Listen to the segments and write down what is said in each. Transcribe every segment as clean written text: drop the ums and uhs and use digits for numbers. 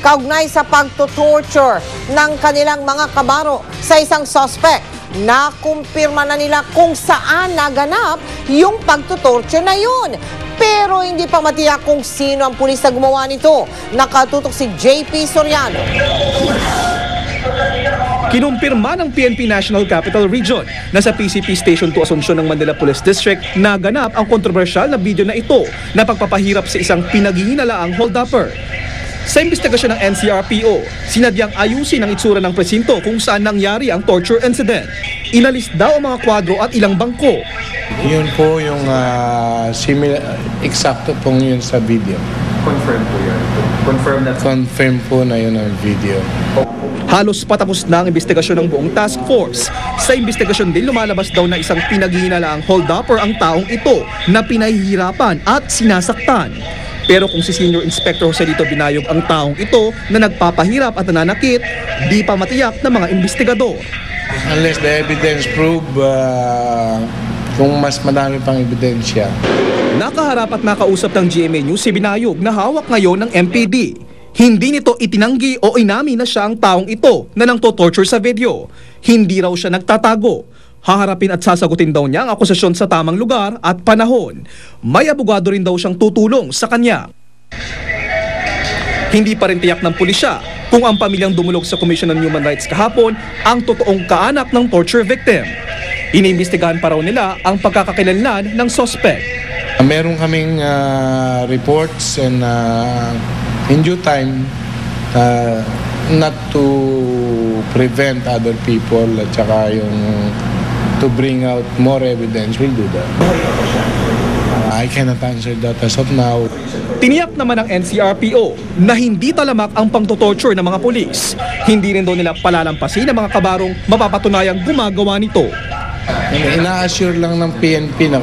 kaugnay sa pagtutorture ng kanilang mga kabaro sa isang suspect. Nakumpirma na nila kung saan naganap yung pagtutorture na yun. Pero hindi pa matiyak kung sino ang pulis na gumawa nito. Nakatutok si JP Soriano. Kinumpirma ng PNP National Capital Region na sa PCP Station 2 Asuncion ng Manila Police District naganap ang kontrobersyal na video na ito na pagpapahirap sa isang pinaghihinalaang hold-upper. Sa investigasyon ng NCRPO, sinadyang ayusin ang itsura ng presinto kung saan nangyari ang torture incident. Inalis daw ang mga kwadro at ilang bangko. Yun po yung eksakto pong yun sa video. Confirm po yun? Confirm po na yun ang video. Halos patapos na ang investigasyon ng buong task force. Sa investigasyon din lumalabas daw na isang pinaghihinalaang hold-upper ang taong ito na pinahihirapan at sinasaktan. Pero kung si Senior Inspector Joselito binayog ang taong ito na nagpapahirap at nananakit, di pa matiyak ng mga investigador. Unless the evidence prove kung mas madami pang ebidensya. Nakaharap at nakausap ng GMA News si binayog na hawak ngayon ng MPD. Hindi nito itinanggi o inamin na siya ang taong ito na nangto-torture sa video. Hindi raw siya nagtatago. Haharapin at sasagutin daw niya ang akusasyon sa tamang lugar at panahon. May abogado rin daw siyang tutulong sa kanya. Hindi pa rin tiyak ng pulisya kung ang pamilyang dumulog sa Commission on Human Rights kahapon ang totoong kaanak ng torture victim. Iniimbestigahan pa raw nila ang pagkakakilanlan ng suspect. Meron kaming reports and in due time, not to prevent other people at saka yung to bring out more evidence, we'll do that. I cannot answer that as of now. Tiniyak naman ng NCRPO na hindi talamak ang pangtotorture ng mga pulis. Hindi rin daw nila palalampasin ang mga kabarong mapapatunayang gumagawa nito. Ina-assure lang ng PNP na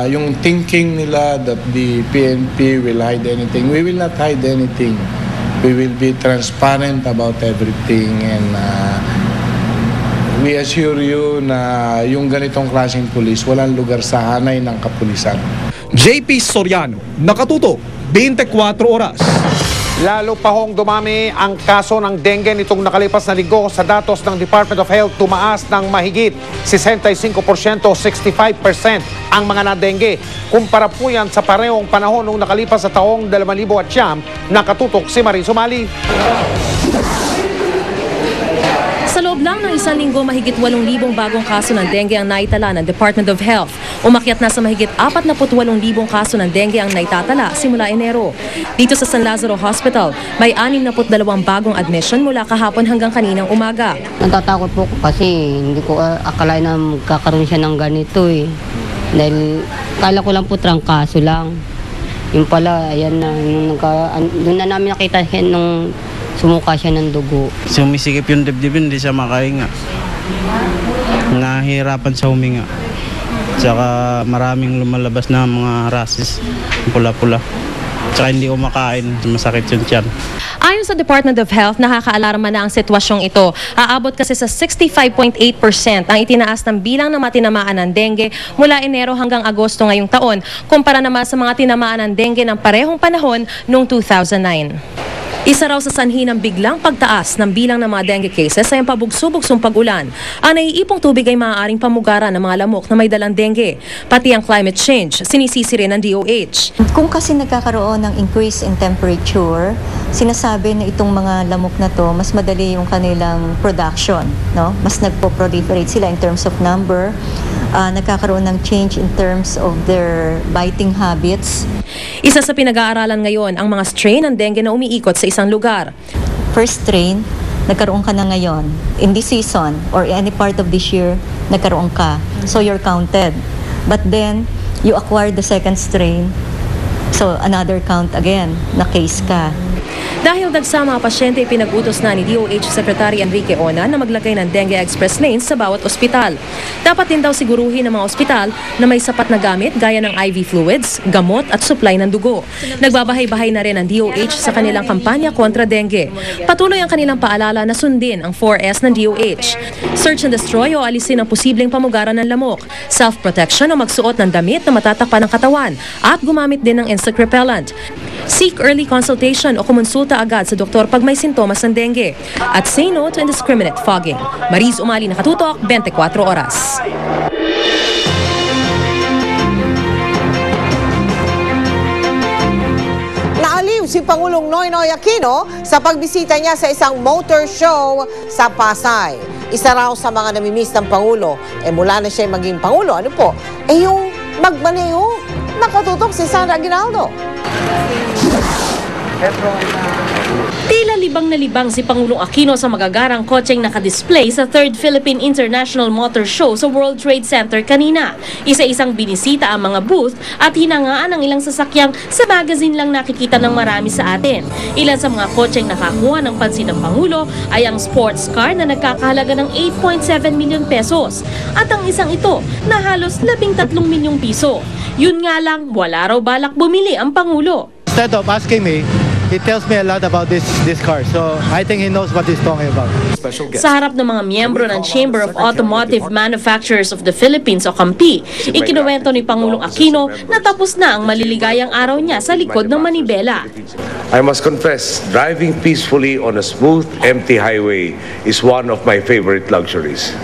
yung thinking nila that the PNP will hide anything. We will not hide anything. We will be transparent about everything and we assure you na yung ganitong klaseng pulis walang lugar sa hanay ng kapulisan. JP Soriano, nakatutok, 24 oras. Lalo pa hong dumami ang kaso ng dengue nitong nakalipas na linggo. Sa datos ng Department of Health, tumaas ng mahigit 65% o 65% ang mga na-dengue. Kumpara po yan sa parehong panahon nung nakalipas sa taong 2009, nakatutok si Marie Sumali. Sa loob lang ng isang linggo, mahigit 8,000 bagong kaso ng dengue ang naitala ng Department of Health. Umakyat na sa mahigit 48,000 kaso ng dengue ang naitatala simula Enero. Dito sa San Lazaro Hospital, may 62 bagong admission mula kahapon hanggang kaninang umaga. Natatakot po kasi hindi ko akalain na magkakaroon siya ng ganito eh. Dahil kala ko lang po trangkaso lang. Yung pala, ayan na, doon na namin nakita nung sumuka siya ng dugo. Sumisikip yung dibdib, hindi siya makahinga. Nahihirapan sa huminga. Tsaka maraming lumalabas na mga rashes, pula-pula. Tsaka hindi kumakain, masakit yung tiyan. Ayon sa Department of Health, nakakaalarma na ang sitwasyong ito. Aabot kasi sa 65.8% ang itinaas ng bilang na matinamaan ng dengue mula Enero hanggang Agosto ngayong taon, kumpara naman sa mga tinamaan ng dengue ng parehong panahon noong 2009. Isa raw sa sanhi ng biglang pagtaas ng bilang ng mga dengue cases ay ang pabugso-bugsong pag-ulan. Ang naiipong tubig ay maaaring pamugaran ng mga lamok na may dalang dengue. Pati ang climate change, sinisisi rin ng DOH. Kung kasi nagkakaroon ng increase in temperature, sinasabi na itong mga lamok na to, mas madali yung kanilang production. No? Mas nagpo-proliferate sila in terms of number. Nagkakaroon ng change in terms of their biting habits. Isa sa pinag-aaralan ngayon ang mga strain ng dengue na umiikot sa isang lugar. First strain, nagkaroon ka na ngayon. In this season or any part of this year, nagkaroon ka. So you're counted. But then, you acquired the second strain. So another count again, na case ka. Dahil dagsama ang pasyente, pinag-utos na ni DOH Secretary Enrique Ona na maglagay ng dengue express lanes sa bawat ospital. Dapat din daw siguruhin ng mga ospital na may sapat na gamit gaya ng IV fluids, gamot at supply ng dugo. Nagbabahay-bahay na rin ang DOH sa kanilang kampanya kontra dengue. Patuloy ang kanilang paalala na sundin ang 4S ng DOH. Search and destroy o alisin ang posibleng pamugaran ng lamok. Self-protection o magsuot ng damit na matatakpan ng katawan at gumamit din ng insect repellent. Seek early consultation o kumonsulta agad sa doktor pag may sintomas ng dengue. At say no to indiscriminate fogging. Mariz Umali, nakatutok, 24 oras. Naaliw si Pangulong Noynoy Aquino sa pagbisita niya sa isang motor show sa Pasay. Isa raw sa mga namimiss ng Pangulo, mula na siya maging Pangulo, ano po? Yung magmaneho. Nakatutok si Sandra Aguinaldo. Tila libang na libang si Pangulong Aquino sa magagarang kotseng nakadisplay sa 3rd Philippine International Motor Show sa World Trade Center kanina. Isa-isang binisita ang mga booth at hinangaan ang ilang sasakyang sa magazine lang nakikita ng marami sa atin. Ilan sa mga kotseng nakakuha ng pansin ng Pangulo ay ang sports car na nagkakahalaga ng 8.7 million pesos at ang isang ito na halos 13 milyong piso. Yun nga lang, wala raw balak bumili ang Pangulo. Instead of asking me, he tells me a lot about this car. So I think he knows what he's talking about. Sa harap ng mga miyembro ng Chamber of Automotive Manufacturers of the Philippines o CAMPI, ikinuwento ni Pangulong Aquino na tapos na ang maliligayang araw niya sa likod ng manibela. I must confess, driving peacefully on a smooth, empty highway is one of my favorite luxuries.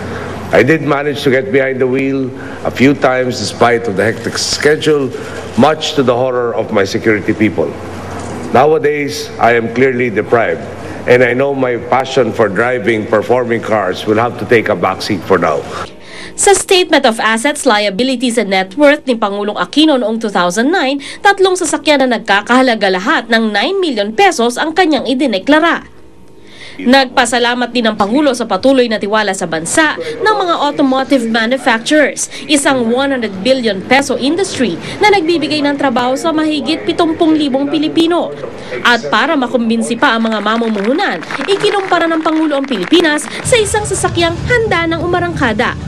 I did manage to get behind the wheel a few times despite of the hectic schedule, much to the horror of my security people. Nowadays, I am clearly deprived, and I know my passion for driving performing cars will have to take a backseat for now. Sa Statement of Assets, Liabilities and Net Worth ni Pangulong Aquino noong 2009, 3 sasakyan na nagkakahalaga lahat ng 9 million pesos ang kanyang idineklara. Nagpasalamat din ang Pangulo sa patuloy na tiwala sa bansa ng mga automotive manufacturers, isang 100 billion peso industry na nagbibigay ng trabaho sa mahigit 70,000 Pilipino. At para makumbinsi pa ang mga mamumuhunan, ikinumpara ng Pangulo ang Pilipinas sa isang sasakyang handa ng umarangkada.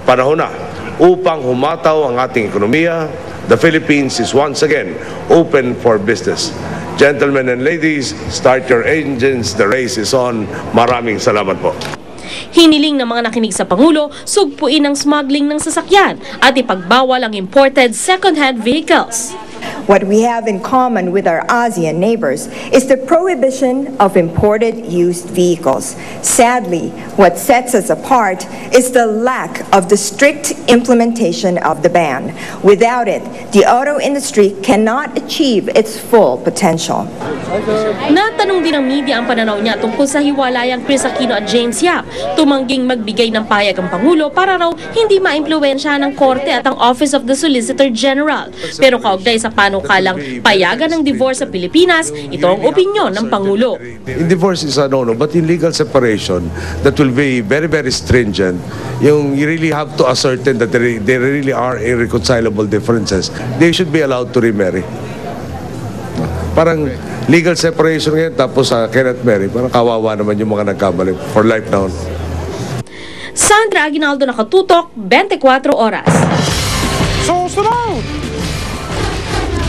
Panahon na upang humataw ang ating ekonomiya. The Philippines is once again open for business. Gentlemen and ladies, start your engines. The race is on. Maraming salamat po. Hiniling ng mga nakinig sa Pangulo, sugpuin ang smuggling ng sasakyan at ipagbawal ang imported second-hand vehicles. What we have in common with our ASEAN neighbors is the prohibition of imported used vehicles. Sadly, what sets us apart is the lack of the strict implementation of the ban. Without it, the auto industry cannot achieve its full potential. Natanong din ng media ang pananaw niya tungkol sa hiwalayang Chris Aquino at James Yap. Tumangging magbigay ng payag ang Pangulo para raw hindi maimpluwensya ng Korte at ang Office of the Solicitor General. Pero kaugnay sa panukalang payagan ng divorce sa Pilipinas, ito ang opinyon ng Pangulo. In divorce is a no-no, but in legal separation, that will be very, very stringent. You really have to ascertain that there really are irreconcilable differences. They should be allowed to remarry. Parang legal separation ngayon, tapos cannot marry. Parang kawawa naman yung mga nagkamali for life now. Sandra Aguinaldo, nakatutok, 24 oras. Susunod!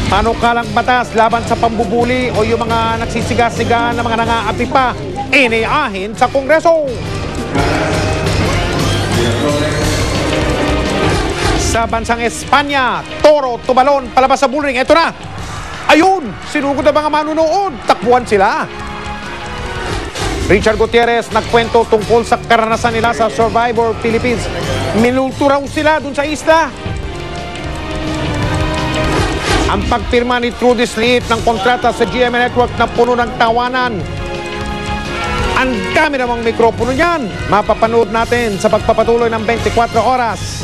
Panukalang batas laban sa pambubuli o yung mga nagsisiga-siga na mga nangaapi pa, iniahin sa Kongreso. Sa bansang Espanya, toro, tumalon, palabas sa bullring. Ito na! Ayun! Sinugod na mga manunood. Takbuhan sila. Richard Gutierrez nagkwento tungkol sa karanasan nila sa Survivor Philippines. Minulto raw sila dun sa isla. Ang pagpirma ni Trudy Sliit ng kontrata sa GMA Network na puno ng tawanan. Ang dami namang mikropono niyan. Mapapanood natin sa pagpapatuloy ng 24 oras.